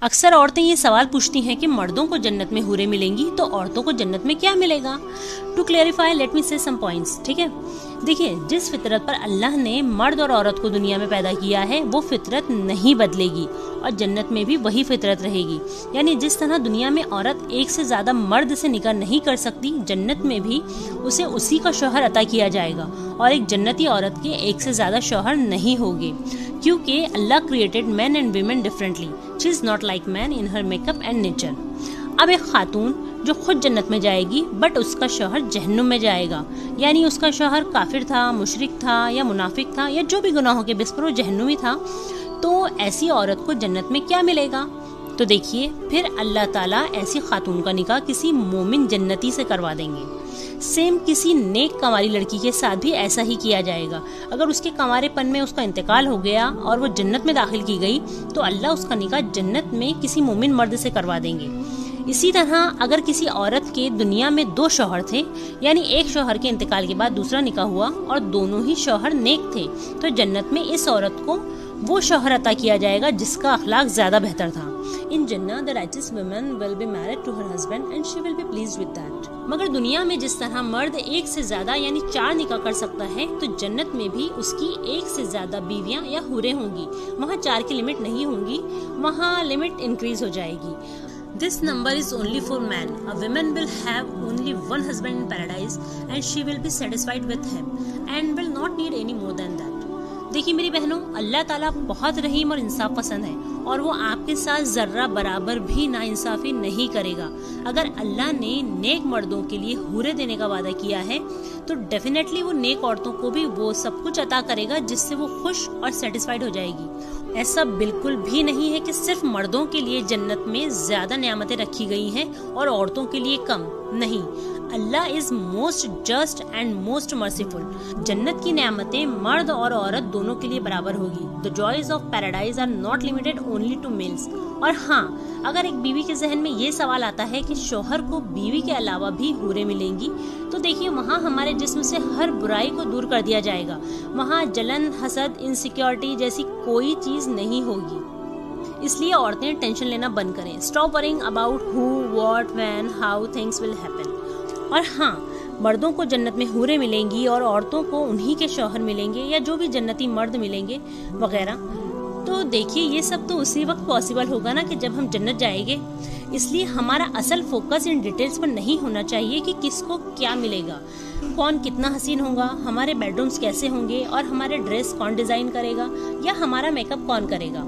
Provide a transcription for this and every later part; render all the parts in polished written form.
अक्सर औरतें ये सवाल पूछती हैं कि मर्दों को जन्नत में हूरें मिलेंगी तो औरतों को जन्नत में क्या मिलेगा। टू क्लेरिफाई लेट मी से सम पॉइंट्स। ठीक है, देखिए, जिस फितरत पर अल्लाह ने मर्द और औरत को दुनिया में पैदा किया है वो फितरत नहीं बदलेगी और जन्नत में भी वही फितरत रहेगी। यानी जिस तरह दुनिया में औरत एक से ज्यादा मर्द से निकाह नहीं कर सकती, जन्नत में भी उसे उसी का शौहर अता किया जाएगा और एक जन्नती औरत के एक से ज्यादा शौहर नहीं होंगे, क्योंकि अल्लाह created man and women differently. She is not like man in her makeup and nature. अब एक खातून जो खुद जन्नत में जाएगी बट उसका शौहर जहन्नुम में जाएगा, यानी उसका शौहर काफिर था, मुशरिक था या मुनाफिक था या जो भी गुनाहों के बिस पर वो जहन्नुमी था, तो ऐसी औरत को जन्नत में क्या मिलेगा? तो देखिए, फिर अल्लाह ताला ऐसी खातून का निकाह किसी मोमिन जन्नती से करवा देंगे। सेम किसी नेक कंवारी लड़की के साथ भी ऐसा ही किया जाएगा। अगर उसके कंवारेपन में उसका इंतकाल हो गया और वो जन्नत में दाखिल की गई तो अल्लाह उसका निकाह जन्नत में किसी मोमिन मर्द से करवा देंगे। इसी तरह अगर किसी औरत के दुनिया में 2 शौहर थे, यानी एक शौहर के इंतकाल के बाद दूसरा निकाह हुआ और दोनों ही शौहर नेक थे, तो जन्नत में इस औरत को वो शौहर अता किया जाएगा जिसका अखलाक ज्यादा बेहतर था। In jannat the righteous woman will be married to her husband and she will be pleased with that. मगर दुनिया में जिस तरह मर्द एक से ज्यादा यानी 4 निकाह कर सकता है, तो जन्नत में भी उसकी एक से ज्यादा बीवियां या हुरें होंगी। वहाँ 4 की लिमिट नहीं होंगी, वहाँ लिमिट इंक्रीज हो जाएगी। This number is only for men. A woman will have only one husband in paradise and she will be satisfied with him and will not need any more than that. देखिए मेरी बहनों, अल्लाह ताला बहुत रहीम और इंसाफ पसंद है और वो आपके साथ जर्रा बराबर भी नाइंसाफी नहीं करेगा। अगर अल्लाह ने नेक मर्दों के लिए हूरें देने का वादा किया है तो डेफिनेटली वो नेक औरतों को भी वो सब कुछ अता करेगा जिससे वो खुश और सेटिस्फाइड हो जाएगी। ऐसा बिल्कुल भी नहीं है कि सिर्फ मर्दों के लिए जन्नत में ज्यादा नियामतें रखी गई हैं और औरतों के लिए कम। नहीं, अल्लाह is most just and most merciful. जन्नत की नियामतें मर्द और औरत दोनों के लिए बराबर होगी। The joys of paradise are not limited only to males. और हाँ, अगर एक बीवी के जहन में ये सवाल आता है कि शौहर को बीवी के अलावा भी हूरें मिलेंगी, तो देखिए वहाँ हमारे जिस्म से हर बुराई को दूर कर दिया जाएगा। वहाँ जलन, हसद, इनसिक्योरिटी जैसी कोई चीज नहीं होगी। इसलिए औरतें टेंशन लेना बंद करें। Stop worrying about who, what, when, how things will happen. और हाँ, मर्दों को जन्नत में हूरें मिलेंगी और औरतों को उन्हीं के शौहर मिलेंगे या जो भी जन्नती मर्द मिलेंगे वगैरह। तो देखिए, ये सब तो उसी वक्त पॉसिबल होगा ना कि जब हम जन्नत जाएंगे। इसलिए हमारा असल फोकस इन डिटेल्स पर नहीं होना चाहिए कि किसको क्या मिलेगा, कौन कितना हसीन होगा, हमारे बेडरूम्स कैसे होंगे और हमारे ड्रेस कौन डिजाइन करेगा या हमारा मेकअप कौन करेगा,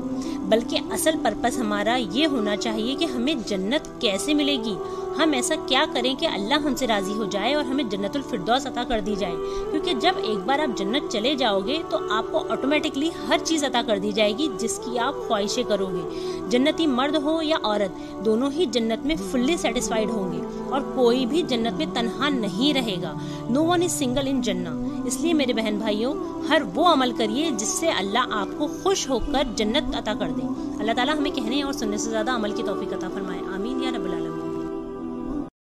बल्कि असल पर्पस हमारा ये होना चाहिए कि हमें जन्नत कैसे मिलेगी, हम ऐसा क्या करें कि अल्लाह हमसे राजी हो जाए और हमें जन्नतुल फिरदौस अता कर दी जाए। क्योंकि जब एक बार आप जन्नत चले जाओगे तो आपको ऑटोमेटिकली हर चीज अता कर दी जाएगी जिसकी आप ख्वाहिशें करोगे। जन्नती मर्द हो या औरत, दोनों ही जन्नत में फुल्ली सेटिस्फाइड होंगे और कोई भी जन्नत में तन्हा नहीं रहेगा। No one is single in jannat. इसलिए मेरे बहन भाइयों, हर वो अमल करिए जिससे अल्लाह आपको खुश होकर जन्नत अता कर दे। अल्लाह ताला हमें कहने और सुनने से ज्यादा अमल की तौफीक अता फरमाए।